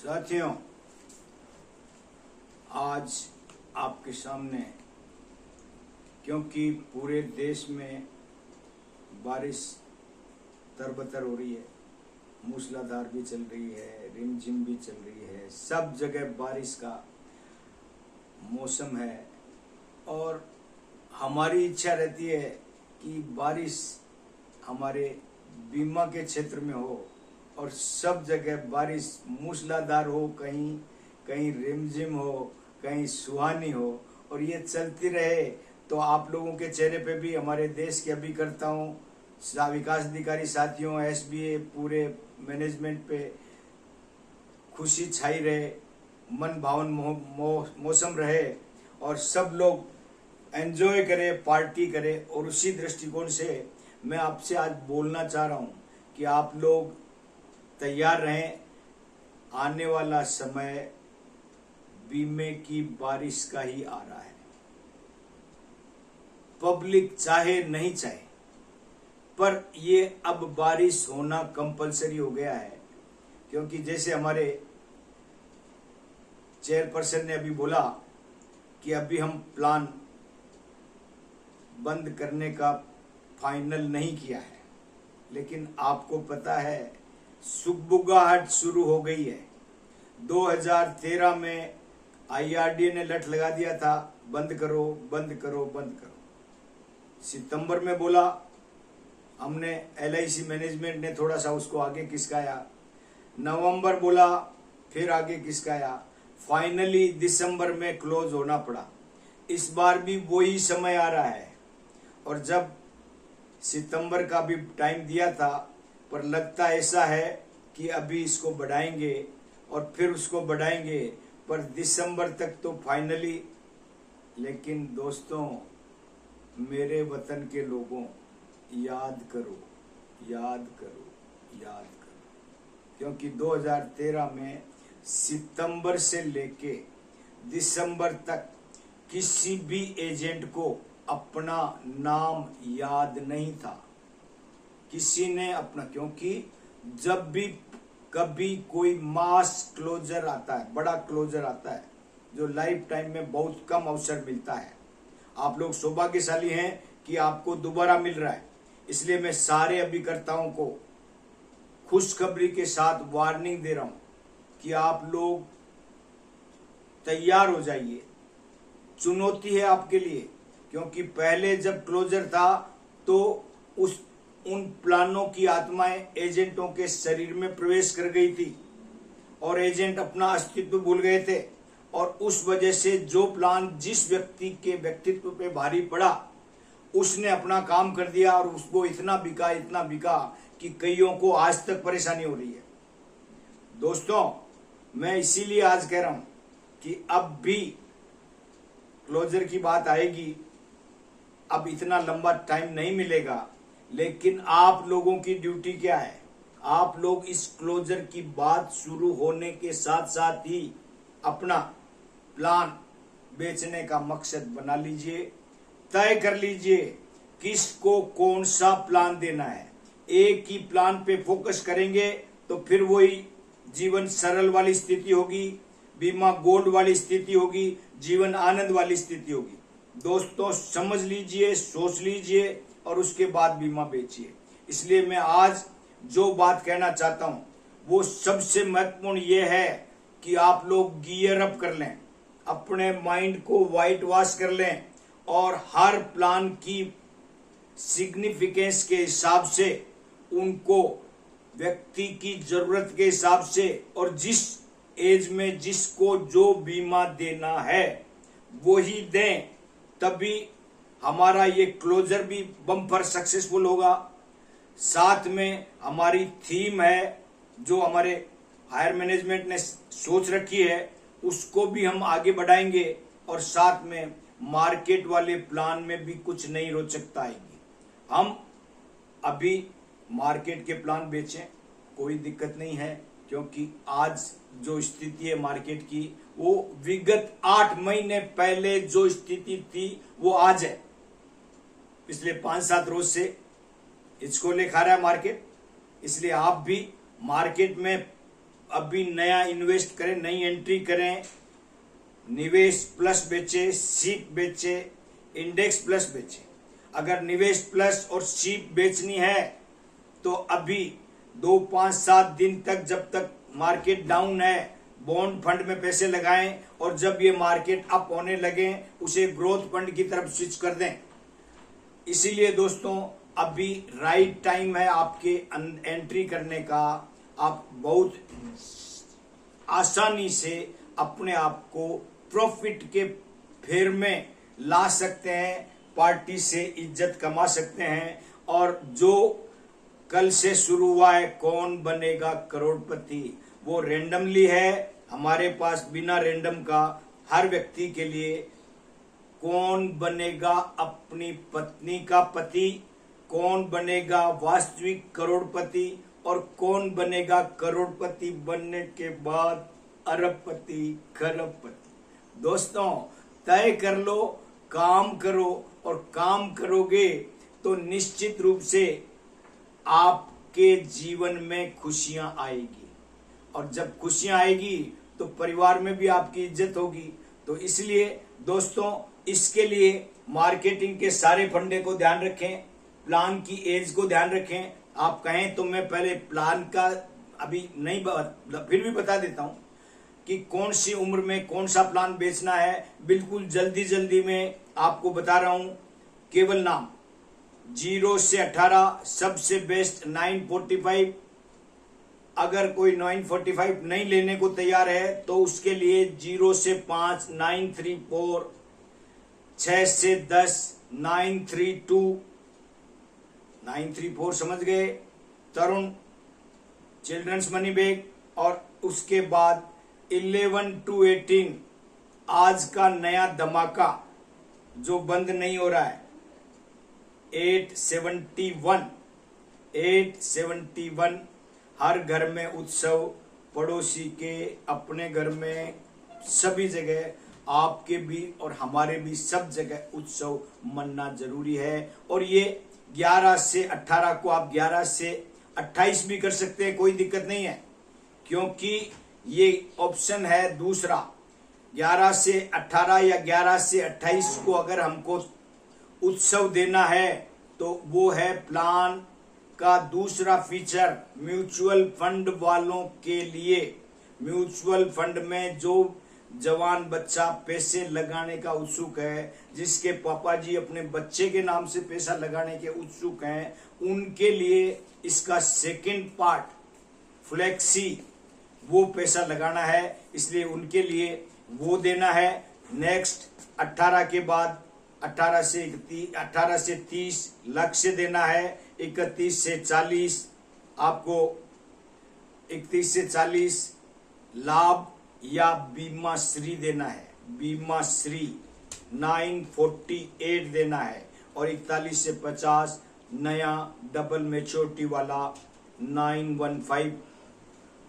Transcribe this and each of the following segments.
साथियों, आज आपके सामने, क्योंकि पूरे देश में बारिश तरबतर हो रही है, मूसलाधार भी चल रही है, रिमझिम भी चल रही है, सब जगह बारिश का मौसम है और हमारी इच्छा रहती है कि बारिश हमारे बीमा के क्षेत्र में हो और सब जगह बारिश मूसलाधार हो, कहीं कहीं रिमझिम हो, कहीं सुहानी हो और ये चलती रहे तो आप लोगों के चेहरे पे भी, हमारे देश के अभिकर्ताओं, विकास अधिकारी साथियों, एसबीए पूरे मैनेजमेंट पे खुशी छाई रहे, मन भावन मौसम रहे और सब लोग एंजॉय करें, पार्टी करें। और उसी दृष्टिकोण से मैं आपसे आज बोलना चाह रहा हूँ कि आप लोग तैयार रहें। आने वाला समय बीमे की बारिश का ही आ रहा है। पब्लिक चाहे नहीं चाहे, पर ये अब बारिश होना कंपलसरी हो गया है, क्योंकि जैसे हमारे चेयरपर्सन ने अभी बोला कि अभी हम प्लान बंद करने का फाइनल नहीं किया है, लेकिन आपको पता है सुगबुगाहट शुरू हो गई है। 2013 में IRDA ने लठ लगा दिया था, बंद करो बंद करो बंद करो। सितंबर में बोला, हमने LIC मैनेजमेंट ने थोड़ा सा उसको आगे खिसकाया। नवंबर बोला, फिर आगे खिसकाया। फाइनली दिसंबर में क्लोज होना पड़ा। इस बार भी वही समय आ रहा है और जब सितंबर का भी टाइम दिया था, पर लगता ऐसा है कि अभी इसको बढ़ाएंगे और फिर उसको बढ़ाएंगे, पर दिसंबर तक तो फाइनली। लेकिन दोस्तों, मेरे वतन के लोगों, याद करो याद करो याद करो, क्योंकि 2013 में सितंबर से लेके दिसंबर तक किसी भी एजेंट को अपना नाम याद नहीं था, किसी ने अपना, क्योंकि जब भी कभी कोई मास क्लोजर आता है, बड़ा क्लोजर आता है, जो लाइफ टाइम में बहुत कम अवसर मिलता है। आप लोग सौभाग्यशाली हैं कि आपको दोबारा मिल रहा है, इसलिए मैं सारे अभिकर्ताओं को खुशखबरी के साथ वार्निंग दे रहा हूं कि आप लोग तैयार हो जाइए। चुनौती है आपके लिए, क्योंकि पहले जब क्लोजर था तो उन प्लानों की आत्माएं एजेंटों के शरीर में प्रवेश कर गई थी और एजेंट अपना अस्तित्व भूल गए थे, और उस वजह से जो प्लान जिस व्यक्ति के व्यक्तित्व पे भारी पड़ा, उसने अपना काम कर दिया और उसको इतना बिका कि कईयों को आज तक परेशानी हो रही है। दोस्तों, मैं इसीलिए आज कह रहा हूं कि अब भी क्लोजर की बात आएगी, अब इतना लंबा टाइम नहीं मिलेगा, लेकिन आप लोगों की ड्यूटी क्या है? आप लोग इस क्लोजर की बात शुरू होने के साथ साथ ही अपना प्लान बेचने का मकसद बना लीजिए, तय कर लीजिए किसको कौन सा प्लान देना है। एक ही प्लान पे फोकस करेंगे तो फिर वही जीवन सरल वाली स्थिति होगी, बीमा गोल्ड वाली स्थिति होगी, जीवन आनंद वाली स्थिति होगी। दोस्तों, समझ लीजिए, सोच लीजिए और उसके बाद बीमा बेचिए। इसलिए मैं आज जो बात कहना चाहता हूं वो सबसे महत्वपूर्ण ये है कि आप लोग गियर अप कर लें, अपने माइंड को व्हाइट वॉश कर लें और हर प्लान की सिग्निफिकेंस के हिसाब से, उनको व्यक्ति की जरूरत के हिसाब से और जिस एज में जिसको जो बीमा देना है वो ही दें, तभी हमारा ये क्लोजर भी बम्पर सक्सेसफुल होगा। साथ में हमारी थीम है जो हमारे हायर मैनेजमेंट ने सोच रखी है, उसको भी हम आगे बढ़ाएंगे और साथ में मार्केट वाले प्लान में भी कुछ नई रोचकता आएगी। हम अभी मार्केट के प्लान बेचें, कोई दिक्कत नहीं है, क्योंकि आज जो स्थिति है मार्केट की, वो विगत 8 महीने पहले जो स्थिति थी वो आज है। पिछले 5-7 रोज से हिचकोले खा रहा है मार्केट, इसलिए आप भी मार्केट में अभी नया इन्वेस्ट करें, नई एंट्री करें, निवेश प्लस बेचे, सीप बेचे, इंडेक्स प्लस बेचे। अगर निवेश प्लस और सीप बेचनी है तो अभी 2, 5, 7 दिन तक, जब तक मार्केट डाउन है, बॉन्ड फंड में पैसे लगाएं और जब ये मार्केट अप होने लगे उसे ग्रोथ फंड की तरफ स्विच कर दें। इसीलिए दोस्तों अभी राइट टाइम है आपके एंट्री करने का। आप बहुत आसानी से अपने आप को प्रॉफिट के फेर में ला सकते हैं, पार्टी से इज्जत कमा सकते हैं। और जो कल से शुरू हुआ है कौन बनेगा करोड़पति, वो रेंडमली है हमारे पास, बिना रेंडम का हर व्यक्ति के लिए। कौन बनेगा अपनी पत्नी का पति, कौन बनेगा वास्तविक करोड़पति और कौन बनेगा करोड़पति बनने के बाद अरबपति, खरबपति। दोस्तों तय कर लो, काम करो, और काम करोगे तो निश्चित रूप से आपके जीवन में खुशियां आएगी, और जब खुशियां आएगी तो परिवार में भी आपकी इज्जत होगी। तो इसलिए दोस्तों इसके लिए मार्केटिंग के सारे फंडे को ध्यान रखें, प्लान की एज को ध्यान रखें। आप कहें तो मैं पहले प्लान का अभी नहीं, फिर भी बता देता हूं कि कौन सी उम्र में कौन सा प्लान बेचना है। बिल्कुल जल्दी जल्दी में आपको बता रहा हूं, केवल नाम 0 से 18 सबसे बेस्ट 945। अगर कोई 945 नहीं लेने को तैयार है तो उसके लिए 0 से 5 934, 6 से 10 932, 934 समझ गए, तरुण चिल्ड्रंस मनी बैग। और उसके बाद 11 to 18 आज का नया धमाका जो बंद नहीं हो रहा है, 871 हर घर में उत्सव, पड़ोसी के, अपने घर में, सभी जगह, आपके भी और हमारे भी सब जगह उत्सव मनना जरूरी है। और ये 11 से 18 को आप 11 से 28 भी कर सकते हैं, कोई दिक्कत नहीं है, क्योंकि ये ऑप्शन है दूसरा। 11 से 18 या 11 से 28 को अगर हमको उत्सव देना है तो वो है प्लान का दूसरा फीचर म्यूचुअल फंड वालों के लिए। म्यूचुअल फंड में जो जवान बच्चा पैसे लगाने का उत्सुक है, जिसके पापा जी अपने बच्चे के नाम से पैसा लगाने के उत्सुक हैं, उनके लिए इसका सेकंड पार्ट फ्लेक्सी वो पैसा लगाना है, इसलिए उनके लिए वो देना है। नेक्स्ट 18 के बाद 18 से 30 लक्ष्य देना है। 31 से 40 आपको 31 से 40 लाभ या बीमा श्री देना है, बीमा श्री 948 देना है। और 41 से 50 नया डबल मैच्योरिटी वाला 915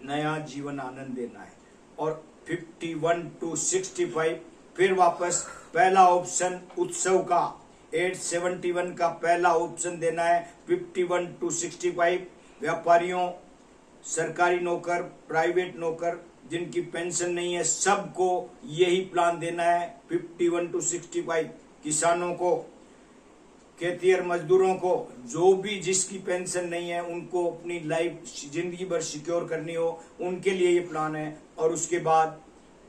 नया जीवन आनंद देना है। और 51 to 65 फिर वापस पहला ऑप्शन उत्सव का 871 का पहला ऑप्शन देना है। 51 to 65 व्यापारियों, सरकारी नौकर, प्राइवेट नौकर, जिनकी पेंशन नहीं है, सबको यही प्लान देना है। 51 to 65 किसानों को, खेतिहर मजदूरों को, जो भी जिसकी पेंशन नहीं है, उनको अपनी लाइफ जिंदगी भर सिक्योर करनी हो, उनके लिए ये प्लान है। और उसके बाद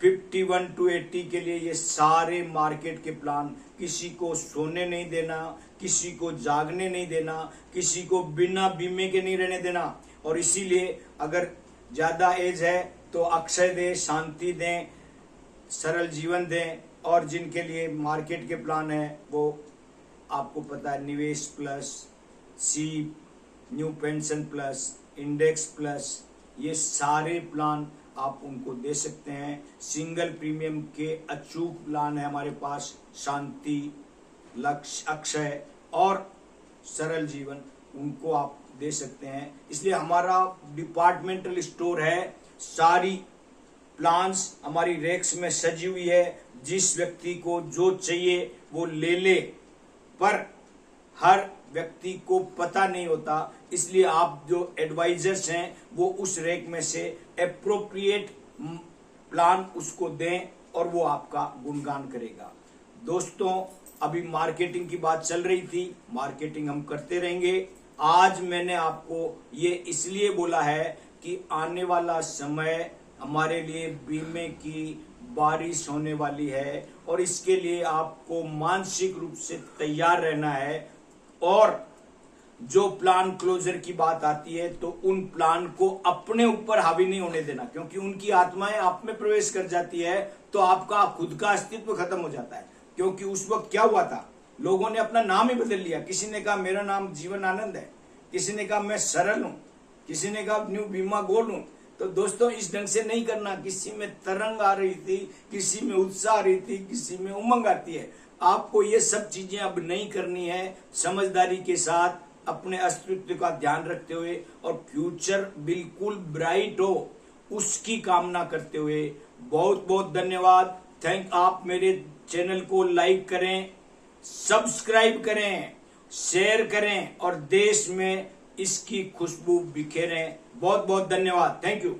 51 to 80 के लिए ये सारे मार्केट के प्लान। किसी को सोने नहीं देना, किसी को जागने नहीं देना, किसी को बिना बीमे के नहीं रहने देना। और इसीलिए अगर ज्यादा एज है तो अक्षय दें, शांति दें, सरल जीवन दें। और जिनके लिए मार्केट के प्लान है वो आपको पता है, निवेश प्लस, सीप, new pension plus, index plus, ये सारे प्लान आप उनको दे सकते हैं। सिंगल प्रीमियम के अचूक प्लान है हमारे पास, शांति, लक्ष्य, अक्षय और सरल जीवन, उनको आप दे सकते हैं। इसलिए हमारा डिपार्टमेंटल स्टोर है, सारी प्लान्स हमारी रेक्स में सजी हुई है। जिस व्यक्ति को जो चाहिए वो ले ले, पर हर व्यक्ति को पता नहीं होता, इसलिए आप जो एडवाइजर्स हैं वो उस रैंक में से एप्रोप्रिएट प्लान उसको दें और वो आपका गुणगान करेगा। दोस्तों, अभी मार्केटिंग की बात चल रही थी, मार्केटिंग हम करते रहेंगे। आज मैंने आपको ये इसलिए बोला है कि आने वाला समय हमारे लिए बीमे की बारिश होने वाली है और इसके लिए आपको मानसिक रूप से तैयार रहना है। और जो प्लान क्लोजर की बात आती है तो उन प्लान को अपने ऊपर हावी नहीं होने देना, क्योंकि उनकी आत्माएं आप में प्रवेश कर जाती है तो आपका खुद का अस्तित्व खत्म हो जाता है। क्योंकि उस वक्त क्या हुआ था, लोगों ने अपना नाम ही बदल लिया। किसी ने कहा मेरा नाम जीवन आनंद है, किसी ने कहा मैं सरल हूं, किसी ने कहा न्यू बीमा गोल्ड हूं। तो दोस्तों, इस ढंग से नहीं करना। किसी में तरंग आ रही थी, किसी में उत्साह आ रही थी, किसी में उमंग आती है। आपको ये सब चीजें अब नहीं करनी है। समझदारी के साथ अपने अस्तित्व का ध्यान रखते हुए और फ्यूचर बिल्कुल ब्राइट हो उसकी कामना करते हुए बहुत बहुत धन्यवाद। आप मेरे चैनल को लाइक करें, सब्सक्राइब करें, शेयर करें और देश में इसकी खुशबू बिखेरें। बहुत बहुत धन्यवाद। Thank you.